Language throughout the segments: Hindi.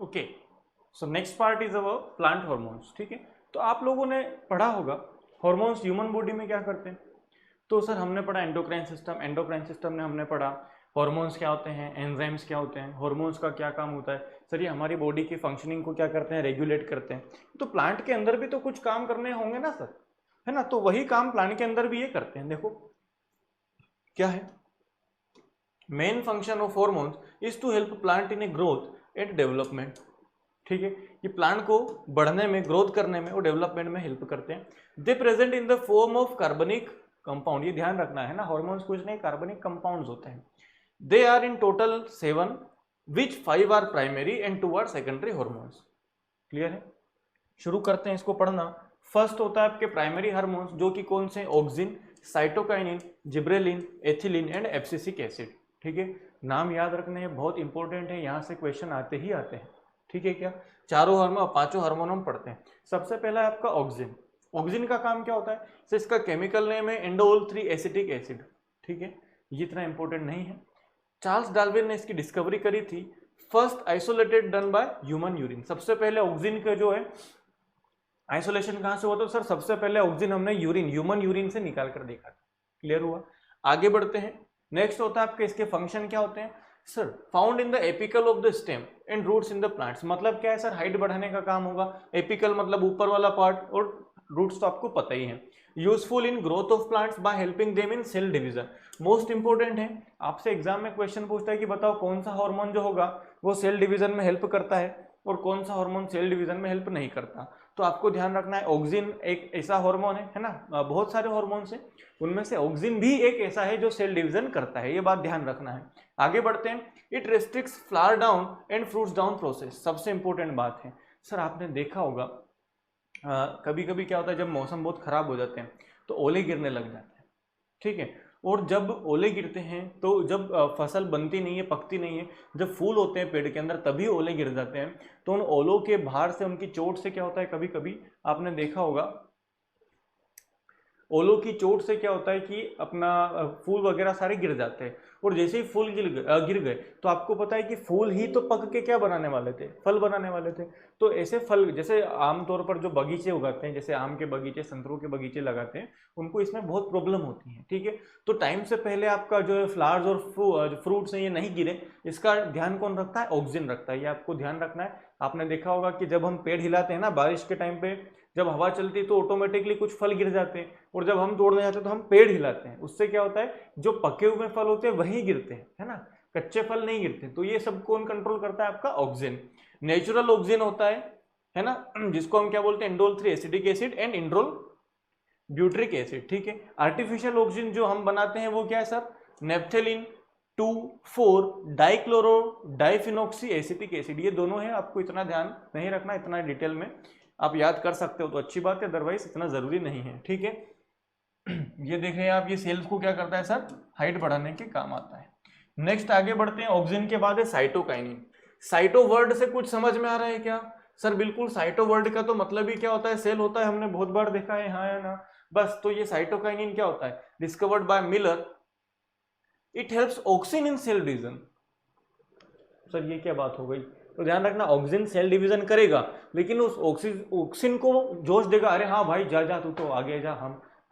Okay, so next part is our plant hormones. ठीक है, तो आप लोगों ने पढ़ा होगा हॉर्मोन्स ह्यूमन बॉडी में क्या करते हैं। तो सर हमने पढ़ा एंडोक्राइन सिस्टम, एंडोक्राइन सिस्टम में हमने पढ़ा हॉर्मोन्स क्या होते हैं, एंजाइम्स क्या होते हैं, हॉर्मोन्स का क्या काम होता है। सर ये हमारी बॉडी की फंक्शनिंग को क्या करते हैं, रेगुलेट करते हैं। तो प्लांट के अंदर भी तो कुछ काम करने होंगे ना सर, है ना। तो वही काम प्लांट के अंदर भी ये करते हैं। देखो क्या है, main function of hormones is to help plant in a growth and development. ठीक है, ये प्लांट को बढ़ने में, ग्रोथ करने में और डेवलपमेंट में हेल्प करते हैं। दे present in the form of कार्बनिक कंपाउंड, ये ध्यान रखना है ना, हॉर्मोन्स कुछ नहीं कार्बनिक कंपाउंड्स होते हैं। They are in total 7 which 5 are primary and 2 are secondary hormones. Clear है, शुरू करते हैं इसको पढ़ना। फर्स्ट होता है आपके प्राइमरी हार्मोन्स, जो कि कौन से, auxin, cytokinin, gibberellin, ethylene and abscisic acid. ठीक है, नाम याद रखने हैं, बहुत इंपॉर्टेंट है, यहाँ से क्वेश्चन आते ही आते हैं। ठीक है, क्या चारों हार्मोन, पांचों हार्मोन हम पढ़ते हैं। सबसे पहला है आपका ऑक्सिन। ऑक्सिन का काम क्या होता है, तो इसका केमिकल नेम है एंडोल 3 एसिटिक एसिड। ठीक है, ये इतना इंपॉर्टेंट नहीं है। चार्ल्स डार्विन ने इसकी डिस्कवरी करी थी, first isolated done by human urine. सबसे पहले ऑक्सिन का जो है आइसोलेशन कहां से हुआ, तो सर सबसे पहले ऑक्सिन हमने यूरिन, ह्यूमन यूरिन से निकाल कर देखा था। क्लियर हुआ, आगे बढ़ते हैं। नेक्स्ट होता है आपके, इसके फंक्शन क्या होते हैं sir, found in the apical of the stem and roots in the plants. मतलब क्या है सर, हाइट बढ़ाने का काम होगा। एपिकल मतलब ऊपर वाला पार्ट, और रूट्स तो आपको पता ही है। Useful in growth of plants by helping them in cell division. Most important है, आपसे एग्जाम में क्वेश्चन पूछता है कि बताओ कौन सा हार्मोन जो होगा वो सेल डिवीजन में हेल्प करता है और कौन सा हार्मोन सेल डिवीजन में हेल्प नहीं करता। तो आपको ध्यान रखना है, ऑक्सिन एक ऐसा हार्मोन है ना, बहुत सारे हार्मोन्स हैं, उनमें से ऑक्सिन भी एक ऐसा है जो सेल डिवीजन करता है, ये बात ध्यान रखना है। आगे बढ़ते हैं, it restricts flower down and fruits down process. सबसे इंपॉर्टेंट बात है सर, आपने देखा होगा कभी कभी क्या होता है, जब मौसम बहुत खराब हो जाते हैं तो ओले गिरने लग जाते हैं। ठीक है, और जब ओले गिरते हैं तो जब फसल बनती नहीं है, पकती नहीं है, जब फूल होते हैं पेड़ के अंदर तभी ओले गिर जाते हैं। तो उन ओलों के भार से, उनकी चोट से क्या होता है, कभी कभी आपने देखा होगा ओलों की चोट से क्या होता है कि अपना फूल वगैरह सारे गिर जाते हैं। और जैसे ही फूल गिर गए तो आपको पता है कि फूल ही तो पक के क्या बनाने वाले थे, फल बनाने वाले थे। तो ऐसे फल, जैसे आमतौर पर जो बगीचे उगाते हैं, जैसे आम के बगीचे, संतरों के बगीचे लगाते हैं, उनको इसमें बहुत प्रॉब्लम होती है। ठीक है, तो टाइम से पहले आपका जो है फ्लावर्स और फ्रूट्स हैं ये नहीं गिरे, इसका ध्यान कौन रखता है, ऑक्सिन रखता है। ये आपको ध्यान रखना है। आपने देखा होगा कि जब हम पेड़ हिलाते हैं ना बारिश के टाइम पे, जब हवा चलती है तो ऑटोमेटिकली कुछ फल गिर जाते हैं, और जब हम तोड़ने जाते हैं तो हम पेड़ हिलाते हैं, उससे क्या होता है, जो पके हुए फल होते हैं वही गिरते हैं, है ना, कच्चे फल नहीं गिरते। तो ये सब कौन कंट्रोल करता है, आपका ऑक्सिन। नेचुरल ऑक्सिन होता है ना, जिसको हम क्या बोलते हैं, indole 3 acetic acid and indole butyric acid. ठीक है, आर्टिफिशियल ऑक्सिन जो हम बनाते हैं वो क्या है सर, नेप्थेलिन 2,4 डाइक्लोरो डाइफिनॉक्सी एसिटिक एसिड। ये दोनों है, आपको इतना ध्यान नहीं रखना, इतना डिटेल में आप याद कर सकते हो तो अच्छी बात है, अदरवाइज इतना जरूरी नहीं है। ठीक है, ये देख रहे हैं आप, ये सेल्स को क्या करता है सर, हाइट बढ़ाने के काम आता है। नेक्स्ट आगे बढ़ते हैं, ऑक्सिन के बाद है साइटोकाइनिन। साइटो वर्ड से कुछ समझ में आ रहा है क्या सर, बिल्कुल, साइटो वर्ड का तो मतलब ही क्या होता है, सेल होता है, हमने बहुत बार देखा है, हाँ या ना, बस। तो ये साइटोकाइनिन क्या होता है, discovered by Miller, it helps auxin in cell division. Sir ये क्या बात हो गई, तो ध्यान रखना, ऑक्सिन सेल डिवीजन करेगा, लेकिन उस ऑक्सिन को जोश देगा, अरे हाँ भाई जा जा, तू तो आगे जा,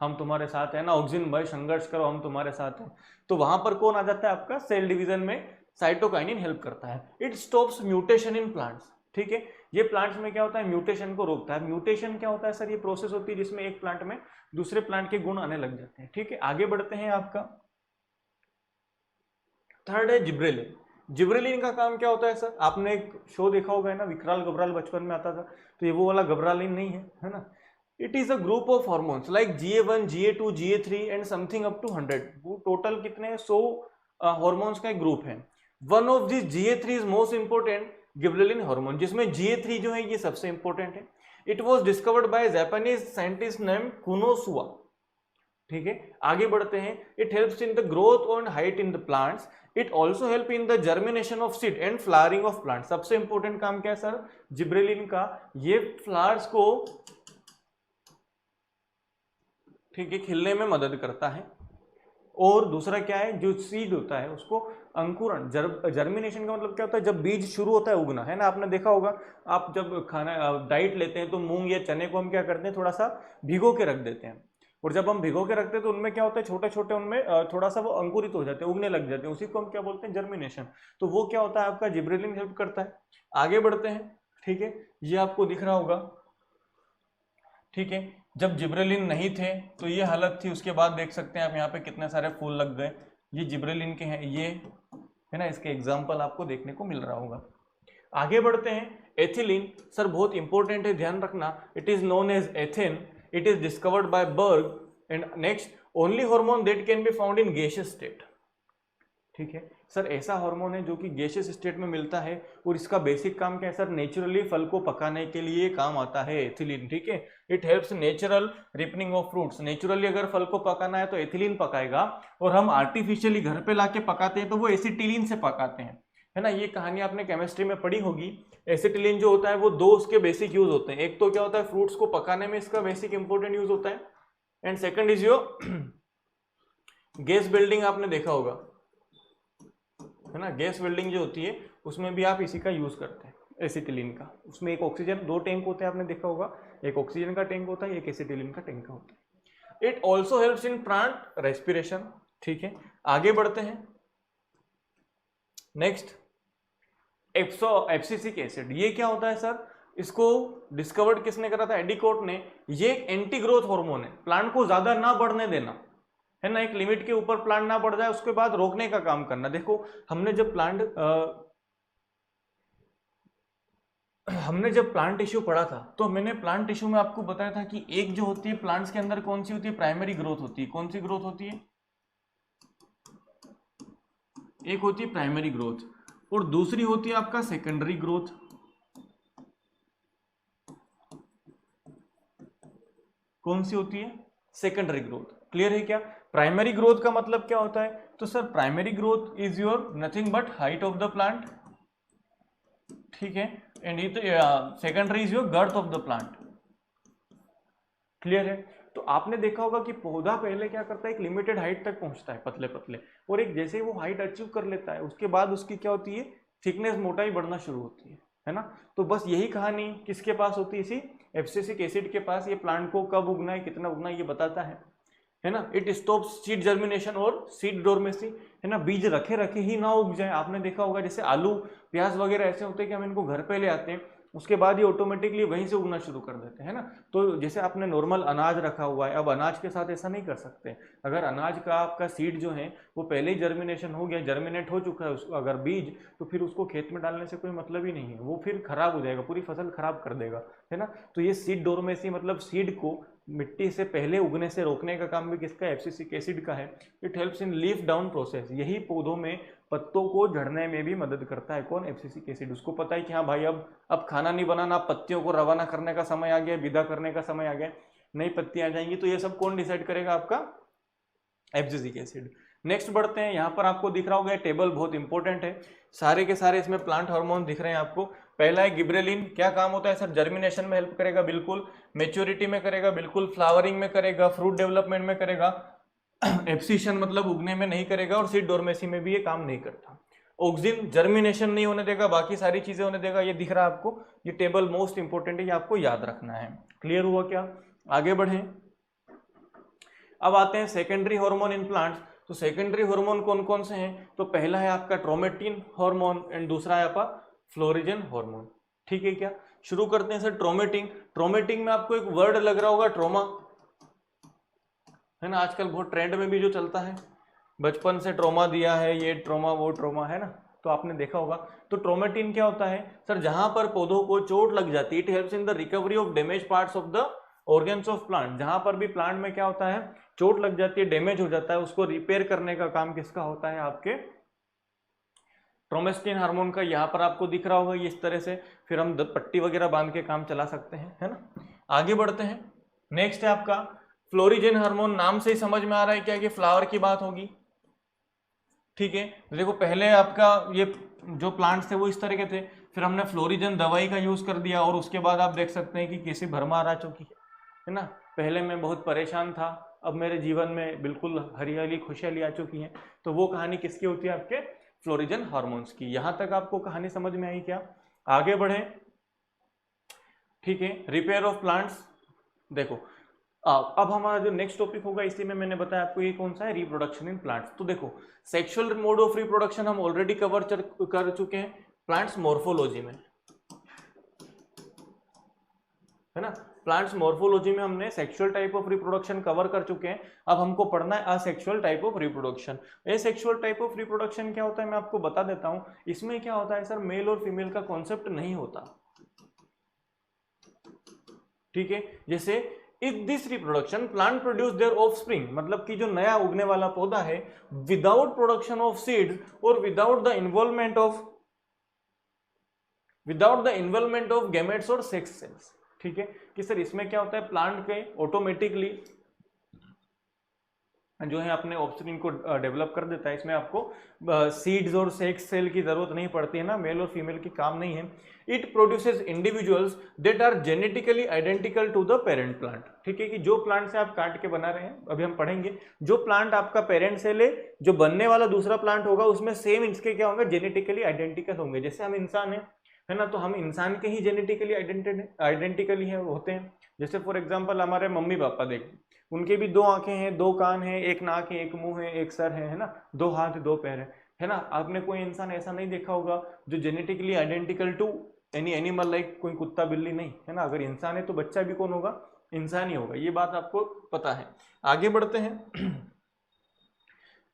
हम तुम्हारे साथ है ना, ऑक्सिन भाई संघर्ष करो, हम तुम्हारे साथ हैं। तो वहां पर कौन आ जाता है आपका, सेल डिवीजन में साइटोकाइनिन हेल्प करता है। It stops mutation in plants. ठीक है, ये प्लांट्स में क्या होता है, म्यूटेशन को रोकता है। म्यूटेशन क्या होता है सर, ये प्रोसेस होती है जिसमें एक प्लांट में दूसरे प्लांट के गुण आने लग जाते हैं। ठीक है, आगे बढ़ते हैं, आपका थर्ड है जिब्रेलिन। जिब्रेलिन का काम क्या होता है सर, आपने एक शो देखा होगा ना, विकराल घबराल, बचपन में आता था, तो ये वो वाला घबरालिन नहीं है ना। It is a group of hormones like GA1, GA2, GA3 and something up to 100। वो टोटल कितने 100 हार्मोन्स का एक ग्रुप है। One of this GA3 is most important gibberellin hormone, जिसमें GA3 जो है ये सबसे इंपॉर्टेंट है। It was discovered by Japanese scientist name कुनोसुआ। ठीक है, आगे बढ़ते हैं, it helps in the growth and height in the plants. It also help in the germination of seed and flowering of plant. सबसे इंपॉर्टेंट काम क्या है सर, जिब्रेलिन का, ये फ्लावर्स को, ठीक है, खिलने में मदद करता है और दूसरा क्या है, जो सीड होता है उसको अंकुरण, जर्मिनेशन का मतलब क्या होता है, जब बीज शुरू होता है उगना, है ना। आपने देखा होगा, आप जब खाना डाइट लेते हैं तो मूंग या चने को हम क्या करते हैं, थोड़ा सा भिगो के रख देते हैं, और जब हम भिगो के रखते हैं तो उनमें क्या होता है, छोटे छोटे उनमें थोड़ा सा वो अंकुरित हो जाते हैं, उगने लग जाते हैं, उसी को हम क्या बोलते हैं, जर्मिनेशन। तो वो क्या होता है, आपका जिब्रेलिन हेल्प करता है। आगे बढ़ते हैं, ठीक है, ये आपको दिख रहा होगा, ठीक है। जब जिब्रेलिन नहीं थे तो ये हालत थी, उसके बाद देख सकते हैं आप यहाँ पे कितने सारे फूल लग गए, ये जिब्रेलिन के हैं, ये है ना, इसके एग्जाम्पल आपको देखने को मिल रहा होगा। आगे बढ़ते हैं, एथिलीन सर बहुत इंपॉर्टेंट है, ध्यान रखना, it is known as ethene, it is discovered by Burg, and next only hormone that can be found in gaseous state. ठीक है सर, ऐसा हार्मोन है जो कि गैसियस स्टेट में मिलता है, और इसका बेसिक काम क्या है सर, नेचुरली फल को पकाने के लिए काम आता है एथिलीन। ठीक है, it helps natural ripening of fruits, naturally अगर फल को पकाना है तो एथिलीन पकाएगा, और हम आर्टिफिशियली घर पे लाके पकाते हैं तो वो एसिटिलीन से पकाते हैं, है ना। ये कहानी आपने केमिस्ट्री में पढ़ी होगी। एसिटिलीन जो होता है वो दो उसके बेसिक यूज होते हैं, एक तो क्या होता है, फ्रूट्स को पकाने में इसका बेसिक इंपॉर्टेंट यूज होता है, and second is your gas building, आपने देखा होगा, है ना। गैस वेल्डिंग जो होती है उसमें भी आप इसी का यूज करते हैं, एसिटिलीन का। उसमें एक ऑक्सीजन, दो टैंक होते हैं, आपने देखा होगा, एक ऑक्सीजन का टैंक होता है, एक एसिटिलीन का टैंक होता है। It also helps in plant respiration. ठीक है, आगे बढ़ते हैं, नेक्स्ट एब्सिसिक एसिड, ये क्या होता है सर, इसको डिस्कवर्ड किसने करा था, एडिकोट ने। ये एंटी ग्रोथ हार्मोन है, प्लांट को ज्यादा ना बढ़ने देना, है ना, एक लिमिट के ऊपर प्लांट ना बढ़ जाए उसके बाद रोकने का काम करना। देखो हमने जब प्लांट टिश्यू पढ़ा था तो मैंने प्लांट टिश्यू में आपको बताया था कि एक जो होती है प्लांट्स के अंदर कौन सी होती है, प्राइमरी ग्रोथ होती है। कौन सी ग्रोथ होती है, एक होती है प्राइमरी ग्रोथ, और दूसरी होती है आपका सेकेंडरी ग्रोथ। कौन सी होती है, सेकेंडरी ग्रोथ। क्लियर है क्या, प्राइमरी ग्रोथ का मतलब क्या होता है, तो sir primary growth is your nothing but height of the plant, ठीक है, and secondary is your girth of the plant. Clear है, तो आपने देखा होगा कि पौधा पहले क्या करता है, एक लिमिटेड हाइट तक पहुंचता है, पतले पतले, और एक जैसे ही वो हाइट अचीव कर लेता है उसके बाद उसकी क्या होती है, थिकनेस, मोटाई बढ़ना शुरू होती है ना। तो बस यही कहानी किसके पास होती है, इसी एब्सिसिक एसिड के पास। ये प्लांट को कब उगना है, कितना उगना है, ये बताता है ना। इट स्टॉप्स सीड जर्मिनेशन और सीड डोरमेसी, है ना, बीज रखे रखे ही ना उग जाए। आपने देखा होगा जैसे आलू प्याज वगैरह ऐसे होते हैं कि हम इनको घर पे ले आते हैं, उसके बाद ये ऑटोमेटिकली वहीं से उगना शुरू कर देते हैं ना। तो जैसे आपने नॉर्मल अनाज रखा हुआ है, अब अनाज के साथ ऐसा नहीं कर सकते। अगर अनाज का आपका सीड जो है वो पहले ही जर्मिनेशन हो गया, जर्मिनेट हो चुका है अगर बीज, तो फिर उसको खेत में डालने से कोई मतलब ही नहीं है, वो फिर खराब हो जाएगा, पूरी फसल खराब कर देगा, है ना। तो ये सीड डोरमेसी मतलब सीड को मिट्टी से पहले उगने से रोकने का काम भी किसका, एब्सिसिक एसिड का है। It helps in leaf down process, यही पौधों में पत्तों को झड़ने में भी मदद करता है। कौन, एब्सिसिक एसिड। उसको पता है कि हाँ भाई अब खाना नहीं बनाना, पत्तियों को रवाना करने का समय आ गया, विदा करने का समय आ गया, नई पत्तियां आ जाएंगी, तो ये सब कौन डिसाइड करेगा, आपका एब्सिसिक एसिड। नेक्स्ट बढ़ते हैं, यहाँ पर आपको दिख रहा होगा टेबल बहुत इंपॉर्टेंट है, सारे के सारे इसमें प्लांट हार्मोन दिख रहे हैं आपको। पहला है गिब्रेलिन, क्या काम होता है सर, जर्मिनेशन में हेल्प करेगा बिल्कुल, मैच्योरिटी में करेगा बिल्कुल, फ्लावरिंग में करेगा, फ्रूट डेवलपमेंट में करेगा, एब्सिशन मतलब उगने में नहीं करेगा, और सीड डोरमेसी में भी ये काम नहीं करता। ऑक्सिन जर्मिनेशन नहीं होने देगा, बाकी सारी चीजें होने देगा। ये दिख रहा है आपको, ये टेबल मोस्ट इंपोर्टेंट है, ये आपको याद रखना है। क्लियर हुआ क्या, आगे बढ़े। अब आते हैं सेकेंडरी हार्मोन इन प्लांट्स। तो सेकेंडरी हार्मोन कौन कौन से हैं, तो पहला है आपका ट्रोमेटिन हार्मोन, एंड दूसरा है आपका फ्लोरिजन हार्मोन। ठीक है क्या, शुरू करते हैं सर ट्रोमेटिन। ट्रोमेटिन में आपको एक वर्ड लग रहा होगा, ट्रोमा, है ना, आजकल बहुत ट्रेंड में भी जो चलता है, बचपन से ट्रोमा दिया है, ये ट्रोमा वो ट्रोमा, है ना, तो आपने देखा होगा। तो ट्रोमेटिन क्या होता है सर, जहां पर पौधों को चोट लग जाती है, it helps in the recovery of damage parts of the organs of plant. जहां पर भी प्लांट में क्या होता है, चोट लग जाती है, डैमेज हो जाता है, उसको रिपेयर करने का काम किसका होता है, आपके ट्रोमेस्टिन हार्मोन का। यहाँ पर आपको दिख रहा होगा ये इस तरह से, फिर हम पट्टी वगैरह बांध के काम चला सकते हैं, है ना। आगे बढ़ते हैं, नेक्स्ट है आपका फ्लोरिजन हार्मोन। नाम से ही समझ में आ रहा है क्या कि फ्लावर की बात होगी, ठीक है। तो देखो पहले आपका ये जो प्लांट्स थे वो इस तरह के थे, फिर हमने फ्लोरिजन दवाई का यूज कर दिया, और उसके बाद आप देख सकते हैं कि कैसे भरमार आ चुकी है ना। पहले मैं बहुत परेशान था, अब मेरे जीवन में बिल्कुल हरियाली खुशहाली आ चुकी है। तो वो कहानी किसकी होती है? आपके फ्लोरिजन हार्मोन्स की। यहां तक आपको कहानी समझ में आई क्या? आगे बढ़े, ठीक है। रिपेयर ऑफ प्लांट्स, देखो अब हमारा जो नेक्स्ट टॉपिक होगा, इसी में मैंने बताया आपको ये कौन सा है, रिप्रोडक्शन इन प्लांट्स। तो देखो सेक्सुअल मोड ऑफ रिप्रोडक्शन हम ऑलरेडी कवर कर चुके हैं प्लांट्स मॉर्फोलॉजी में, है ना। प्लांट्स मॉर्फोलॉजी में हमने sexual type of reproduction cover कर चुके हैं। अब हमको पढ़ना है asexual type of reproduction. Asexual type of reproduction क्या होता है, मैं आपको बता देता हूं। इसमें क्या होता है सर, मेल और फीमेल का कॉन्सेप्ट नहीं होता, ठीक है। जैसे if this reproduction plant produce their offspring, मतलब कि जो नया उगने वाला पौधा है विदाउट प्रोडक्शन ऑफ सीड्स और without the involvement of gametes और सेक्स सेल्स, ठीक है। कि सर इसमें क्या होता है, प्लांट के ऑटोमेटिकली जो है अपने ऑफस्प्रिंग को डेवलप कर देता है। इसमें आपको सीड्स और सेक्स सेल की जरूरत नहीं पड़ती है ना, मेल और फीमेल की काम नहीं है। It produces individuals that are genetically identical to the parent plant, ठीक है। कि जो प्लांट से आप काट के बना रहे हैं, अभी हम पढ़ेंगे, जो प्लांट आपका पेरेंट सेल है, जो बनने वाला दूसरा प्लांट होगा उसमें सेम इसके क्या होंगे, जेनेटिकली आइडेंटिकल होंगे। जैसे हम इंसान है ना, तो हम इंसान के ही जेनेटिकली आइडेंटिकली होते हैं। जैसे फॉर एग्जाम्पल हमारे मम्मी पापा देख, उनके भी 2 आंखें हैं, 2 कान हैं, 1 नाक है, 1 मुंह है, 1 सर है ना, 2 हाथ 2 पैर है ना। आपने कोई इंसान ऐसा नहीं देखा होगा जो genetically identical to any animal, like कोई कुत्ता बिल्ली नहीं, है ना। अगर इंसान है तो बच्चा भी कौन होगा, इंसान ही होगा। ये बात आपको पता है। आगे बढ़ते हैं।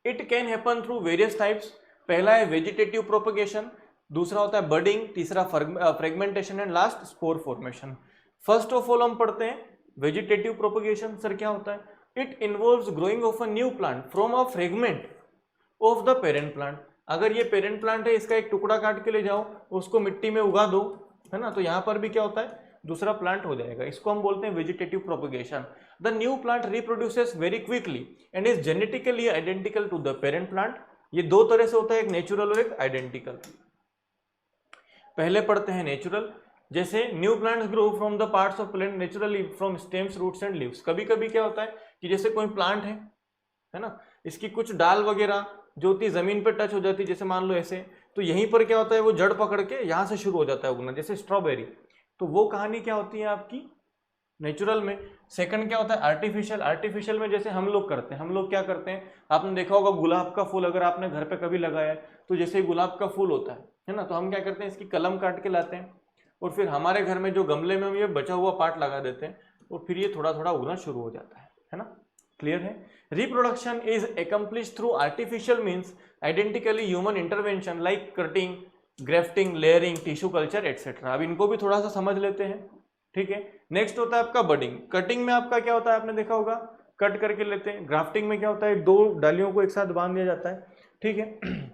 It can happen through various types. पहला है वेजिटेटिव प्रोपगेशन, दूसरा होता है बडिंग, तीसरा fragmentation and last spore formation. First of all हम पढ़ते हैं वेजिटेटिव प्रोपगेशन। सर क्या होता है? It involves growing of a new plant from a fragment of the parent plant. अगर ये पेरेंट प्लांट है, इसका एक टुकड़ा काट के ले जाओ, उसको मिट्टी में उगा दो, है ना, तो यहां पर भी क्या होता है, दूसरा प्लांट हो जाएगा। इसको हम बोलते हैं vegetative propagation. The new plant reproduces very quickly and is genetically identical to the parent plant. ये 2 तरह से होता है, एक नेचुरल और एक आइडेंटिकल। पहले पढ़ते हैं नेचुरल। जैसे new plants grow from the parts of plant naturally from stems, roots and leaves. कभी कभी क्या होता है कि जैसे कोई प्लांट है ना, इसकी कुछ डाल वगैरह जो होती है जमीन पर टच हो जाती है, जैसे मान लो ऐसे, तो यहीं पर क्या होता है, वो जड़ पकड़ के यहां से शुरू हो जाता है उगना, जैसे स्ट्रॉबेरी। तो वो कहानी क्या होती है आपकी नेचुरल में। सेकंड क्या होता है आर्टिफिशियल। आर्टिफिशियल में जैसे हम लोग करते हैं, हम लोग क्या करते हैं, आपने देखा होगा गुलाब का फूल अगर आपने घर पे कभी लगाया है, तो जैसे गुलाब का फूल होता है ना, तो हम क्या करते हैं, इसकी कलम काट के लाते हैं और फिर हमारे घर में जो गमले में हम ये बचा हुआ पार्ट लगा देते हैं और फिर ये थोड़ा थोड़ा उगना शुरू हो जाता है ना। क्लियर है? Reproduction is accomplish through artificial means identically human intervention like cutting, grafting, layering, tissue culture etcetera. अब इनको भी थोड़ा सा समझ लेते हैं, ठीक है। नेक्स्ट होता है आपका बडिंग। कटिंग में आपका क्या होता है, आपने देखा होगा कट करके लेते हैं। ग्राफ्टिंग में क्या होता है, 2 डालियों को एक साथ बांध दिया जाता है, ठीक है।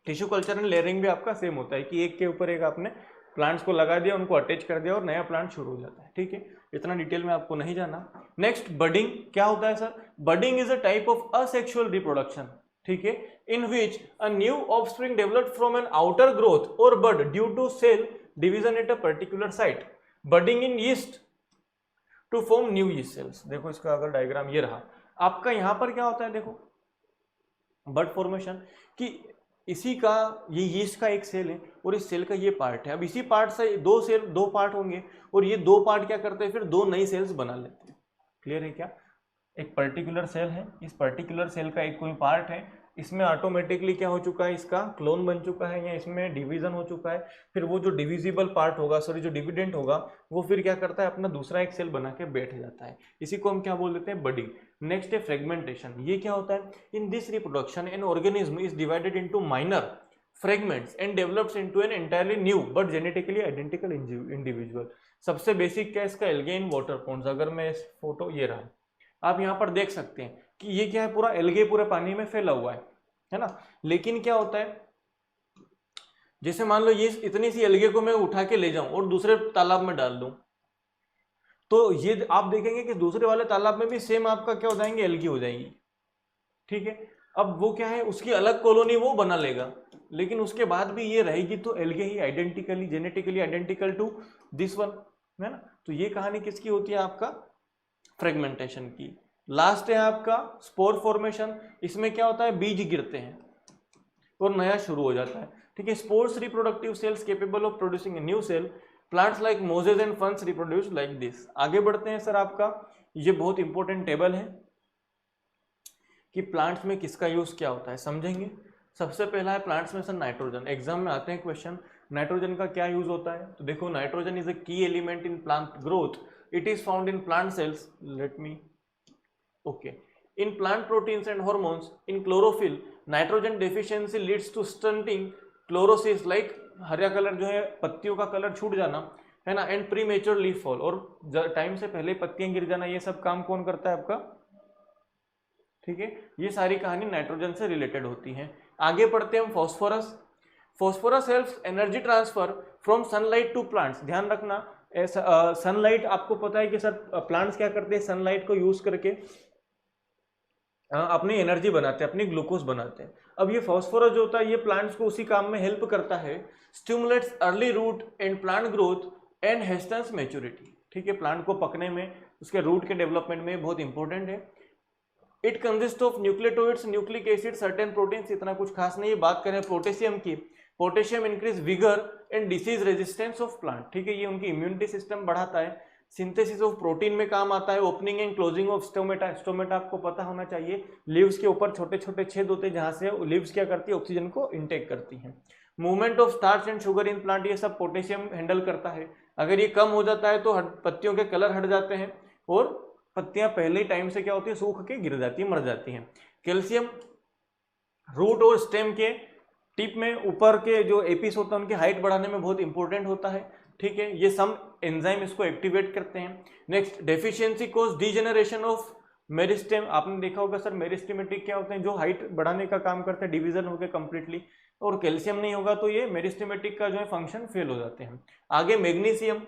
टिश्यू कल्चर एंड लेयरिंग भी आपका सेम होता है कि एक के ऊपर एक आपने प्लांट्स को लगा दिया, उनको अटैच कर दिया और नया प्लांट शुरू हो जाता है, ठीक है। इतना डिटेल में आपको नहीं जाना। नेक्स्ट बडिंग क्या होता है sir? Budding is a type of asexual reproduction, ठीक है, in which a new offspring developed from an outer growth और bud due to cell division at a particular site. Budding in yeast to form new yeast cells. देखो इसका अगर डायग्राम ये रहा आपका, यहां पर क्या होता है, देखो बड फॉर्मेशन, कि इसी का ये यीस्ट का एक सेल है और इस सेल का ये पार्ट है। अब इसी पार्ट से 2 पार्ट होंगे और ये 2 पार्ट क्या करते हैं, फिर 2 नई सेल्स बना लेते हैं। क्लियर है क्या? एक पर्टिकुलर सेल है, इस पर्टिकुलर सेल का एक कोई पार्ट है, इसमें ऑटोमेटिकली क्या हो चुका है, इसका क्लोन बन चुका है या इसमें डिवीजन हो चुका है। फिर वो जो डिविजिबल पार्ट होगा, सॉरी जो डिविडेंट होगा, वो फिर क्या करता है, अपना दूसरा एक सेल बना के बैठ जाता है। इसी को हम क्या बोल देते हैं, बडिंग। नेक्स्ट है फ्रेगमेंटेशन। ये क्या होता है, in this reproduction an organism is divided into minor fragments and develops into an entirely new but genetically identical individual. सबसे बेसिक क्या है इसका, एल्गे इन वाटर पॉन्ड्स। अगर मैं इस फोटो ये रहा, आप यहाँ पर देख सकते हैं कि ये क्या है, पूरा एल्गे पूरे पानी में फैला हुआ है ना। लेकिन क्या होता है, जैसे मान लो ये इतनी सी एल्गे को मैं उठा के ले जाऊं और दूसरे तालाब में डाल दूं, तो ये आप देखेंगे कि दूसरे वाले तालाब में भी सेम आपका क्या हो जाएंगे, एल्गी हो जाएंगी, ठीक है। अब वो क्या है, उसकी अलग कॉलोनी वो बना लेगा, लेकिन उसके बाद भी ये रहेगी तो एल्गे ही identically genetically identical to this one, है ना। तो ये कहानी किसकी होती है, आपका फ्रेगमेंटेशन की। लास्ट है आपका स्पोर फॉर्मेशन, इसमें क्या होता है, बीज गिरते हैं और नया शुरू हो जाता है, ठीक है। Spores reproductive cells capable of producing a new cell, plants like mosses and fungi reproduce like this. आगे बढ़ते हैं सर, आपका ये बहुत इंपॉर्टेंट टेबल है कि प्लांट्स में किसका यूज क्या होता है, समझेंगे। सबसे पहला है प्लांट्स में सर नाइट्रोजन, एग्जाम में आते हैं क्वेश्चन, नाइट्रोजन का क्या यूज होता है। तो देखो, नाइट्रोजन इज अ की element in plant growth, it is found in plant cells, let me okay, in plant proteins and hormones, in chlorophyll nitrogen deficiency leads to stunting, chlorosis like हरा कलर जो है पत्तियों का कलर छूट जाना है ना, एंड प्रीमेच्योर लीफ फॉल, और टाइम से पहले पत्तियां गिर जाना, ये सब काम कौन करता है आपका, ठीक है। ये सारी कहानी नाइट्रोजन से रिलेटेड होती है। आगे पढ़ते हैं हम phosphorus. Phosphorus helps energy transfer from sunlight to plants, ध्यान रखना सनलाइट आपको पता है कि सर प्लांट्स क्या करते हैं, सनलाइट को यूज करके अपनी एनर्जी बनाते हैं, अपनी ग्लूकोज बनाते हैं। अब ये फॉस्फोरस जो होता है ये प्लांट्स को उसी काम में हेल्प करता है, stimulates early root and plant growth and hastens maturity, ठीक है। प्लांट को पकने में, उसके रूट के डेवलपमेंट में बहुत इंपॉर्टेंट है। It consist of nucleotides, nucleic acid, certain proteins, इतना कुछ खास नहीं है। बात करें पोटेशियम की, potassium increase vigour and disease resistance of plant, ठीक है, ये उनकी इम्यूनिटी सिस्टम बढ़ाता है। सिंथेसिस ऑफ प्रोटीन में काम आता है, opening and closing of stomata, stomata आपको पता होना चाहिए, लीव्स के ऊपर छोटे छोटे छेद होते हैं जहां से लीव्स क्या करती है, ऑक्सीजन को इनटेक करती है। Movement of starch and sugar in plant, ये सब पोटेशियम हैंडल करता है। अगर ये कम हो जाता है तो पत्तियों के कलर हट जाते हैं और पत्तियां पहले टाइम से क्या होती है, सूख के गिर जाती है, मर जाती हैं। कैल्शियम रूट और स्टेम के टिप में ऊपर के जो एपिस होता है उनकी हाइट बढ़ाने में बहुत इंपॉर्टेंट होता है, ठीक है। ये सम एंजाइम इसको एक्टिवेट करते हैं। Next, deficiency cause degeneration of meristem, आपने देखा होगा सर मेरिस्टेमेटिक क्या होते हैं, जो हाइट बढ़ाने का काम करते हैं, डिवीजन हो गया कंप्लीटली, और कैल्शियम नहीं होगा तो ये मेरिस्टेमेटिक का जो है फंक्शन फेल हो जाते हैं। आगे मैग्नीशियम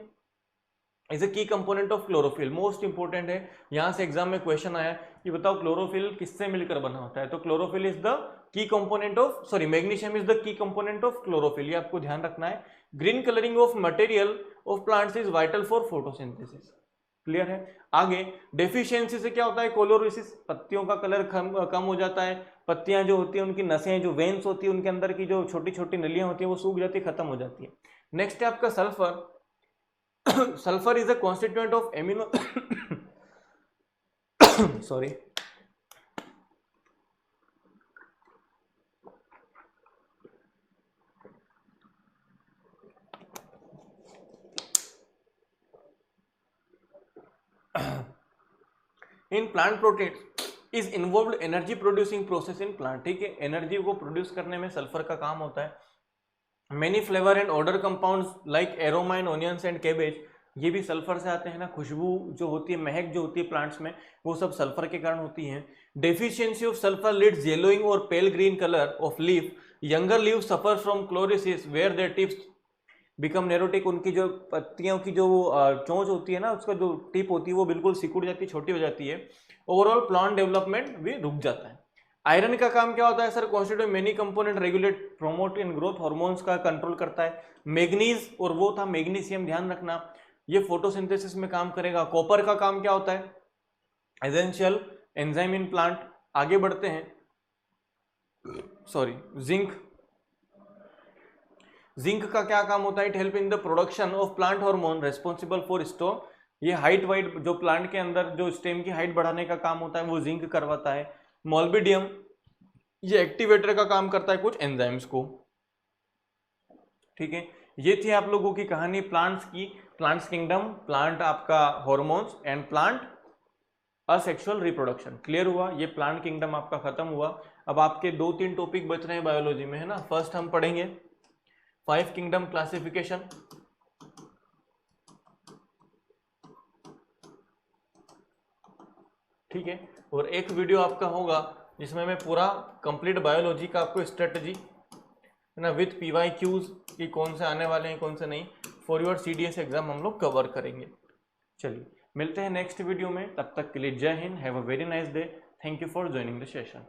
इज ए की component of chlorophyll, most important है, यहां से एग्जाम में क्वेश्चन आया कि बताओ क्लोरोफिल किससे मिलकर बना होता है, तो chlorophyll is the key component of, sorry magnesium is the key component of chlorophyll, ये आपको ध्यान रखना है। Green colouring of material of plants is vital for photosynthesis, clear है। आगे डेफिशिएंसी से क्या होता है, कोलोरिसिस, पत्तियों का कलर कम हो जाता है, पत्तियां जो होती है उनकी नसें, जो वेन्स होती है उनके अंदर की जो छोटी छोटी नलियां होती है वो सूख जाती है, खत्म हो जाती है। नेक्स्ट है आपका sulphur. Sulphur is a constituent of amino sorry in plant protein is involve energy producing process in plant, ठीक है, एनर्जी को प्रोड्यूस करने में सल्फर का काम होता है। Many flavour and order compounds like aroma in onions and cabbage, ये भी सल्फर से आते हैं ना, खुशबू जो होती है, महक जो होती है प्लांट्स में, वो सब सल्फर के कारण होती है। Deficiency of sulphur leads yellowing और pale green colour of leaf, younger leave suffer from chlorosis where their tips become necrotic, उनकी जो पत्तियों की जो चोंच होती है ना, उसका जो टिप होती है वो बिल्कुल सिकुड़ जाती है, छोटी हो जाती है। ओवरऑल प्लांट डेवलपमेंट भी रुक जाता है। आयरन का काम क्या होता है sir, constitute many component, regulate promote in growth, hormones का कंट्रोल करता है। मैग्नीज और वो था मैग्नीशियम, ध्यान रखना, ये फोटोसिंथेसिस में काम करेगा। कॉपर का काम क्या होता है, एसेंशियल एंजाइम इन प्लांट। आगे बढ़ते हैं, सॉरी जिंक, जिंक का क्या काम होता है, it help in the production of plant hormone responsible for stone, ये हाइट वाइट जो प्लांट के अंदर जो स्टेम की हाइट बढ़ाने का काम होता है वो जिंक करवाता है। मोल्बिडियम, ये एक्टिवेटर का काम करता है कुछ एंजाइम्स को, ठीक है। ये थी आप लोगों की कहानी प्लांट्स की, प्लांट्स किंगडम, प्लांट आपका hormones and plant asexual reproduction, clear हुआ। ये प्लांट किंगडम आपका खत्म हुआ। अब आपके 2-3 टॉपिक बच रहे हैं बायोलॉजी में, है ना। फर्स्ट हम पढ़ेंगे 5 किंगडम क्लासिफिकेशन, ठीक है, और एक वीडियो आपका होगा जिसमें मैं पूरा कंप्लीट बायोलॉजी का आपको स्ट्रेटजी, है ना, विथ PYQs कि कौन से आने वाले हैं कौन से नहीं, फॉर योर CDS एग्जाम हम लोग कवर करेंगे। चलिए मिलते हैं नेक्स्ट वीडियो में, तब तक के लिए जय Hind, have a very nice day, thank you for joining the session.